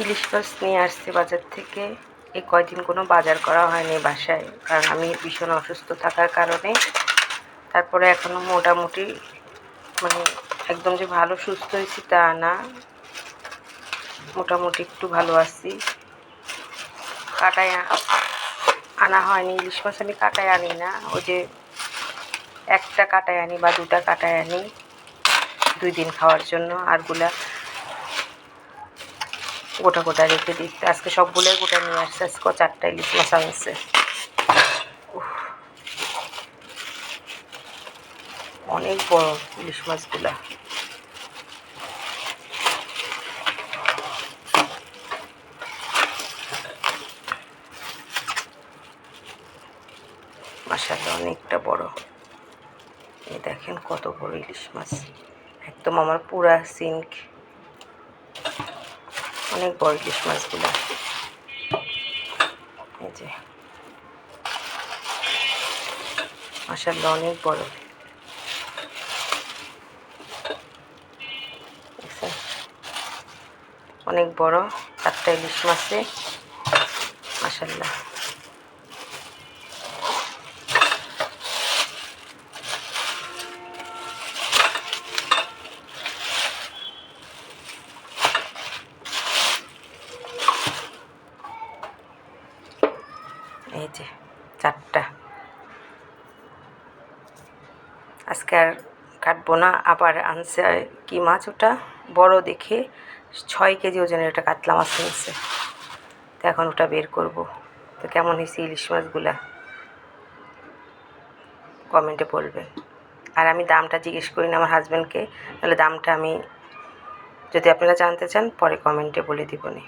ইলিশ মাছ নিয়ে আসছে বাজার থেকে। এই কয়দিন কোনো বাজার করা হয়নি বাসায়, কারণ আমি ভীষণ অসুস্থ থাকার কারণে। তারপরে এখনও মোটামুটি মানে একদম যে ভালো সুস্থ হয়েছি তা না, মোটামুটি একটু ভালো আছি। কাটায় আনা হয়নি ইলিশ মাছ, আমি কাটায় আনি না, ওই যে একটা কাটায় আনি বা দুটা কাটায় আনি 2 দিন খাওয়ার জন্য, আরগুলা গোটা গোটা রেখে দিতে। আজকে সবগুলোই গোটা নিয়ে আসছে, আজকে 4টা ইলিশ মাছ আনছে। অনেক বড় ইলিশ মাছগুলা। মাশাআল্লাহ অনেকটা বড়। এই দেখেন কত বড় ইলিশ মাছ, একদম আমার পুরা সিঙ্ক। অনেক বড় ইলিশ মাছগুলা। এই যে মাশাআল্লাহ অনেক বড়। অনেক বড় 4টা ইলিশ মাছে মাশাআল্লাহ। এই যে 4টা। আজকে আর কাটবো না। আবার আনছে কি মাছ ওটা, বড় দেখে 6 কেজি ওজনের ওটা কাতলা মাছ আনছে। তো এখন ওটা বের করব। তো কেমন হয়েছে ইলিশ মাছগুলা কমেন্টে বলবেন। আর আমি দামটা জিজ্ঞেস করি না আমার হাজব্যান্ডকে, তাহলে দামটা আমি যদি আপনারা জানতে চান পরে কমেন্টে বলে দিবনি।